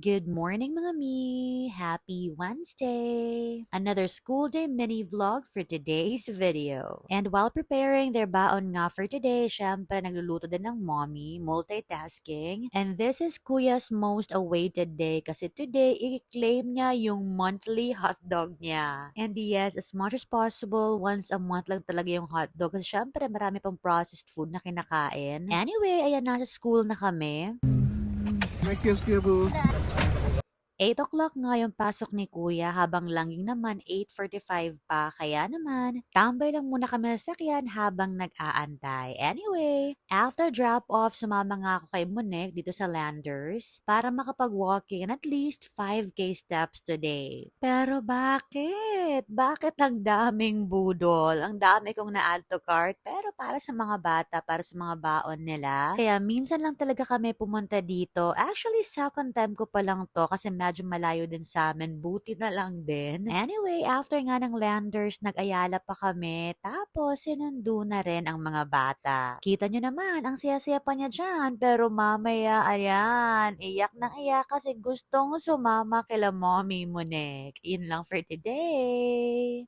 Good morning mga mi! Happy Wednesday! Another school day mini vlog for today's video. And while preparing their baon nga for today, syempre nagluluto din ng mommy, multitasking. And this is Kuya's most awaited day kasi today i-claim niya yung monthly hotdog niya. And yes, as much as possible, once a month lang talaga yung hotdog kasi syempre marami pang processed food na kinakain. Anyway, ayan nasa school na kami. May kiss ka po. 8 o'clock nga yung pasok ni Kuya habang langing naman 8:45 pa kaya naman tambay lang muna kami sa sakyan habang nag-aantay. Anyway, after drop-off sumama nga ako kay Monek dito sa Landers para makapag-walking at least 5K steps today. Pero bakit? Bakit ang daming budol? Ang dami kong na-add to cart pero para sa mga bata, para sa mga baon nila. Kaya minsan lang talaga kami pumunta dito. Actually, second time ko pa lang to kasi medyo malayo din sa amin. Buti na lang din. Anyway, after nga ng Landers, nag-Ayala pa kami. Tapos, sinundo na rin ang mga bata. Kita nyo naman, ang saya-saya pa niya dyan. Pero mamaya, ayan, iyak ng iyak kasi gustong sumama kila mommy Monek. Yun lang for today.